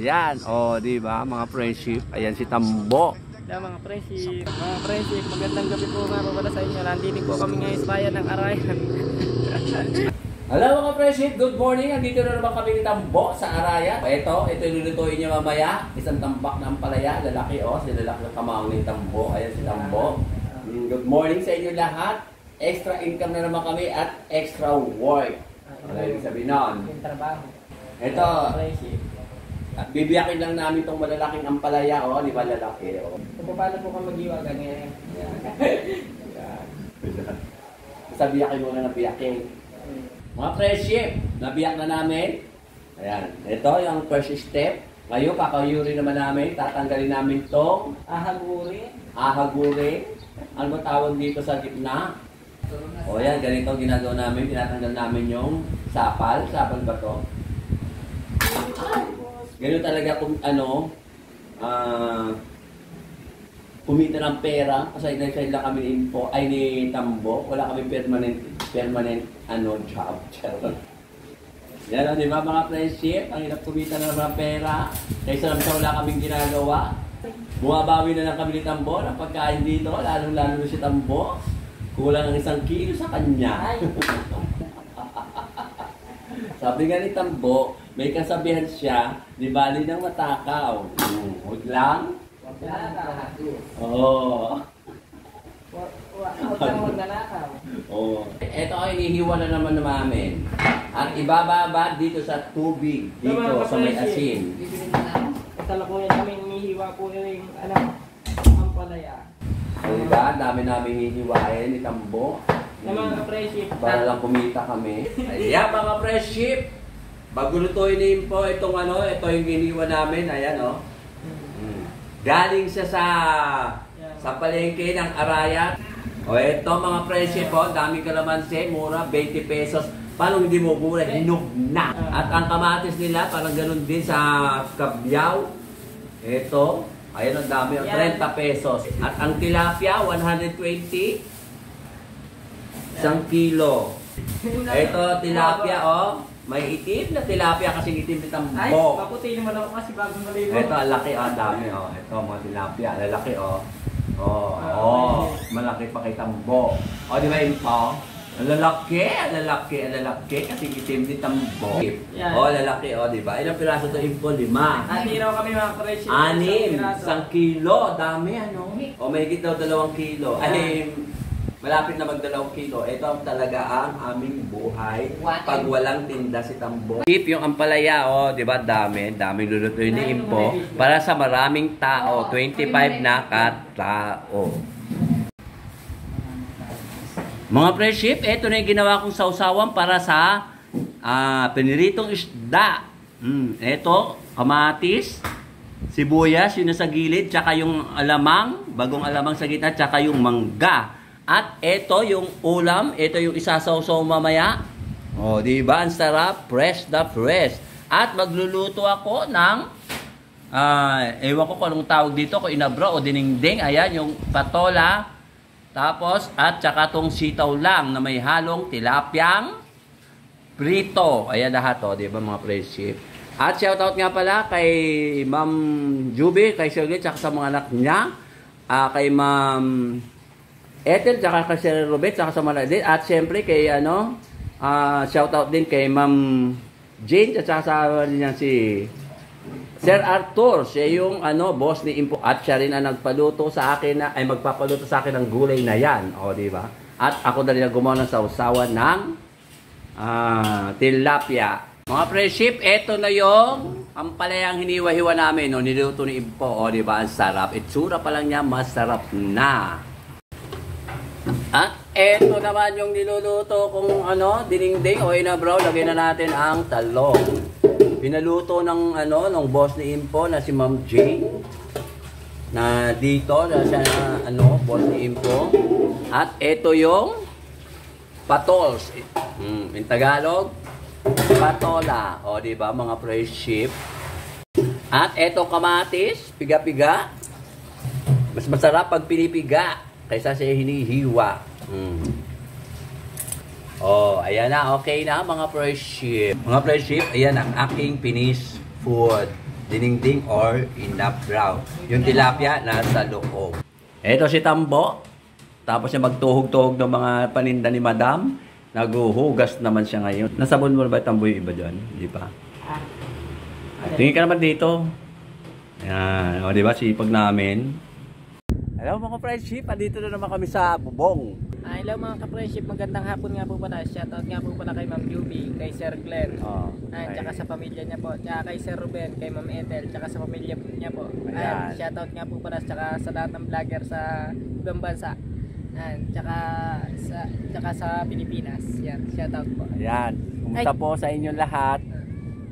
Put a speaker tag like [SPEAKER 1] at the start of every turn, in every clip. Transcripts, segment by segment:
[SPEAKER 1] Ayan, oh, di ba mga friendship? Ayan si Tambo.
[SPEAKER 2] Hello mga friendship. Mga friendship, magandang gabi po nga pala sa inyo. Nandito po kami ngayon sa bayan ng Arayan.
[SPEAKER 1] Hello mga friendship, good morning. Nandito na naman kami ni Tambo sa Arayan. Ito yung lulutuin niya mamaya. Isang tambak ng palaya, lalaki oh, si lalaki ng kamaong ni Tambo. Ayan si Tambo. Good morning sa inyo lahat. Extra income na naman kami at extra work. Ano yung sabihin nun?
[SPEAKER 2] Yung trabaho.
[SPEAKER 1] Ito,
[SPEAKER 2] Friendship.
[SPEAKER 1] bibiyakin lang namin itong malalaking ampalaya, oh, di ba lalaki, oh.
[SPEAKER 2] So, paano po ka mag-iwa ganyan?
[SPEAKER 1] Sabiyakin muna na biyakin. Mga friendship, nabiyak na namin. Ayan, ito yung first step. Ngayon, kakayuri naman namin, tatanggalin namin itong ahaguri. Ano ba tawag dito sa gitna? O yan, ganito ginagawa namin, tinatanggal namin yung sapal. Sapal ba to? Ganun talaga kung ano, kumita ng pera. Kasi nag-side lang kami ni Info, ay ni Tambo. Wala kami permanent job. Yan o, di ba mga friendship? Ang hirap kumita na ng pera. Kaysa naman sa wala kaming ginagawa. Bumabawi na lang kami ni Tambo ng pagkain dito, lalo-lalo si Tambo. Kulang ang 1 kilo sa kanya. Sabi nga ni Tambo, may kasabihan siya, di bali ng matakaw. Huwag lang. Oo.
[SPEAKER 2] Huwag kang magnanakaw.
[SPEAKER 1] Oo. Ito ay inihiwa na naman namin. At ibababa dito sa tubig, dito sa may asin.
[SPEAKER 2] Kasalukuyan kami hinihiwa po yung ang palaya.
[SPEAKER 1] So, diba? Dami namin hihiwain ni Tambo.
[SPEAKER 2] Na mga friendship.
[SPEAKER 1] Para lang kumita kami. Ayan mga friendship. Bago lutuin ni Info, ito yung giniwa namin. Ayan o. Galing siya sa palengke ng Arayan. O ito mga friendship o, dami kalamansi, mura, 20 pesos. Paano hindi mo mura? Hinog na. At ang kamatis nila, parang ganun din sa Kabyaw. Ito. Ayan ang dami, 30 pesos. At ang tilapia, 120. 1 kilo. Ito, tilapia, oh. May itim na tilapia kasi itim ni Tambo.
[SPEAKER 2] Ay, paputi naman ako kasi bagong maligo.
[SPEAKER 1] Ito, laki, oh. Dami, oh. Ito, mga tilapia. Lalaki, oh. Oh, malaki pa kay Tambo. Oh, di ba yun, oh? Lalaki. Kasi itim ni Tambo. Oh, lalaki, oh, di ba? Ilang piraso ito, Info? 5.
[SPEAKER 2] Hindi raw kami mga friendship.
[SPEAKER 1] 6. 1 kilo. Dami, ano? O, may higit daw 2 kilo. Ay, malapit na mag 2 kilo. Ito talaga ang aming buhay pag walang tinda si Tambo. Keep yung ampalaya, oh, di ba? Dami lulutuin ni Info para sa maraming tao. 25 na katao. Mga friendship, ito na yung ginawa kong sausawan para sa piniritong isda. Ito, kamatis, sibuyas, yun sa gilid, tsaka yung alamang, bagong alamang sa gitna, tsaka yung mangga. At ito yung ulam, ito yung isasawsaw mamaya. O, di ba? Ang sarap, fresh na fresh. At magluluto ako ng, ewan ko kung anong tawag dito, kung inabra o dinengdeng. Ayan, yung patola. Tapos, at saka tong sitaw lang na may halong tilapyang prito. Ayan lahat, o, di ba mga friendship? At shoutout nga pala kay Ma'am Juby, kay Sir Lee, tsaka sa mga anak niya. Kay Ma'am Ethel, tsaka kay Sir Robert, tsaka sa mga din. At syempre kay shoutout din kay Ma'am Jane, at saka sa niya si Sir Arthur. Siya yung boss ni Info. At siya rin ang nagpaluto sa akin ay magpapaluto sa akin ng gulay na yan. O, di ba? At ako na rin ang gumawa ng sausawan ng tilapia. Mga friendship, eto na yung ampalayang hiniwa-hiwa namin. No? Niluto ni Info. O, di ba? Ang sarap. Itsura pa lang niya, masarap na. At eto naman yung niluluto kung dinengdeng o inabraw. Lagyan na natin ang talong. Pinaluto ng boss ni Info na si Ma'am Jane. Na dito na siya boss ni Info. At ito yung patols. In Tagalog, patola. O, di ba mga friendship? At ito kamatis, piga-piga. Mas masarap pag pinipiga kaysa siya hinihiwa. Oh, ayan na. Okay na mga friendship. Mga friendship, ayan ang aking finished food.
[SPEAKER 3] diningding or in the brown. Yung tilapia nasa loob.
[SPEAKER 1] Ito si Tambo. Tapos siya magtuhog-tuhog ng mga paninda ni Madam. Naguhugas naman siya ngayon. Nasabon mo na ba Tambo yung iba dyan? Hindi pa. Tingin ka naman dito. Yan. O, diba? Sipag namin. Hello mga friendship. Andito na naman kami sa Bubong.
[SPEAKER 2] Hello mga ka-friendship, magandang hapon nga po pala. Shoutout nga po pala kay Ma'am Juby, kay Sir Glenn, tsaka sa pamilya niya po, tsaka kay Sir Ruben, kay Ma'am Ethel, tsaka sa pamilya niya po. Shoutout nga po pala tsaka sa lahat ng vlogger sa ibang bansa. Tsaka sa Pilipinas. Yan, shoutout po.
[SPEAKER 1] Ayan. Kumusta po sa inyo lahat?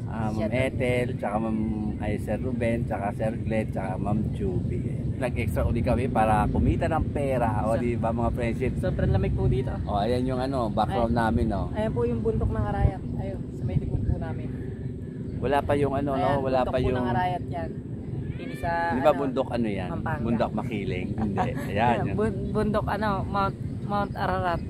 [SPEAKER 1] Ma'am Ethel, tsaka Sir Ruben, tsaka Sir Glenn, tsaka Ma'am Juby. Nag-extra uli kami para kumita ng pera. O di ba mga friendship?
[SPEAKER 2] Sobrang lamig po dito.
[SPEAKER 1] O ayan yung background namin.
[SPEAKER 2] Ayan po yung bundok ng Arayat. Ayun, sa may likod po namin.
[SPEAKER 1] Wala pa yung
[SPEAKER 2] Ayan,
[SPEAKER 1] wala pa yung...
[SPEAKER 2] bundok po ng Arayat yan. Ini sa...
[SPEAKER 1] Di ba bundok yan?
[SPEAKER 2] Pampanga.
[SPEAKER 1] Bundok Makiling? Hindi. Ayan.
[SPEAKER 2] Bundok Mount Ararat.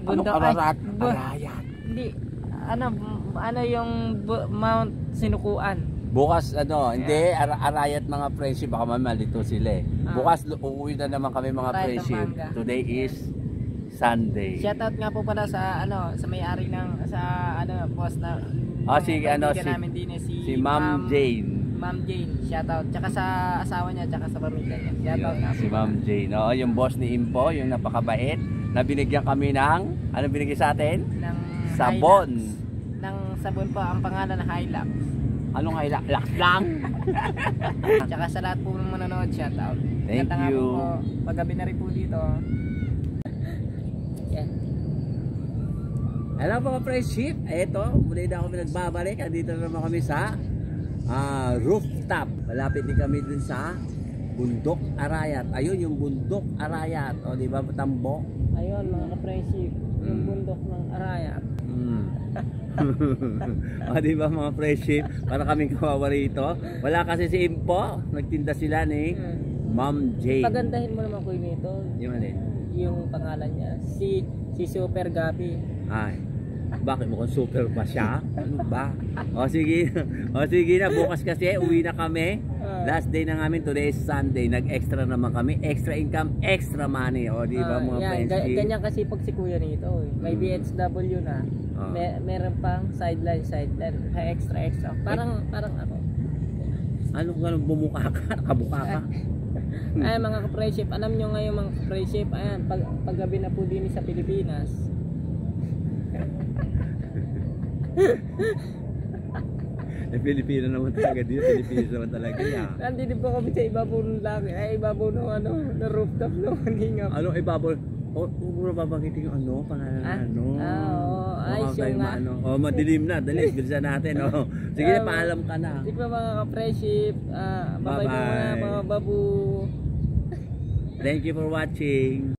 [SPEAKER 1] Anong Ararat? Arayat.
[SPEAKER 2] Hindi. Ano yung Mount Sinukuan?
[SPEAKER 1] Bukas hindi Arayat mga friendship, baka malito sila eh. Bukas uuwi na naman kami mga friendship. Today is Sunday.
[SPEAKER 2] Shoutout nga po pala sa sa may-ari ng boss na namin din
[SPEAKER 1] si Ma'am Jane.
[SPEAKER 2] Ma'am Jane, shoutout. Tsaka sa asawa niya, tsaka sa pamilya niya. Shoutout nga
[SPEAKER 1] si Ma'am Jane. Yung boss ni Impo, yung napakabait, na binigyan kami ng binigay sa atin?
[SPEAKER 2] Ng
[SPEAKER 1] sabon.
[SPEAKER 2] Ng sabon po, ang pangalan na Hilux.
[SPEAKER 1] Anong Hilux? Lux lang.
[SPEAKER 2] Tsaka sa lahat po ng manonood, shoutout.
[SPEAKER 1] Thank you.
[SPEAKER 2] Paggabi na rin po dito. Yeah.
[SPEAKER 1] Hello mga friendship. Eto, muli na kami nagbabalik. Andito na naman kami sa rooftop. Malapit din kami dun sa Bundok Arayat. Ayun yung Bundok Arayat. O di ba Tambo?
[SPEAKER 2] Ayun mga ka-friendship, yung bundok ng Arayat.
[SPEAKER 1] O di ba mga friendship? Para kaming kawawa rito. Wala kasi si Impo. Nagtinda sila ni Ma'am Jane.
[SPEAKER 2] Pagandahin mo naman ko nito.
[SPEAKER 1] Yung alin?
[SPEAKER 2] Yung pangalan niya. Si Super Gabi.
[SPEAKER 1] Ay. Bakit mukhang super pa siya? Ano ba? O sige na, bukas kasi uwi na kami. Last day na namin, today is Sunday. Nag-extra naman kami, extra income, extra money. O di ba mga friends?
[SPEAKER 2] Ganyan kasi pag si kuya nito, may BHW na. Meron pang sideline, extra. Parang ako.
[SPEAKER 1] Ano bumuka ka? Nakabuka ka?
[SPEAKER 2] Ay mga ka-friendship, alam nyo ngayon mga ka-friendship, ayan, paggabi na po din sa Pilipinas.
[SPEAKER 1] Pilipino naman talaga dito. Pilipino naman talaga yan.
[SPEAKER 2] Nandito po kami sa ibabaw ng langit. Ay, ibabaw ng ng rooftop ng hangingap.
[SPEAKER 1] Anong ibabaw? Puro babanggitin yung pangalan
[SPEAKER 2] ayos yung nga.
[SPEAKER 1] Madilim na. Dali, bilisan natin. Sige na, paalam ka na.
[SPEAKER 2] Sige pa mga ka-friendship. Bye-bye mga babu.
[SPEAKER 1] Thank you for watching.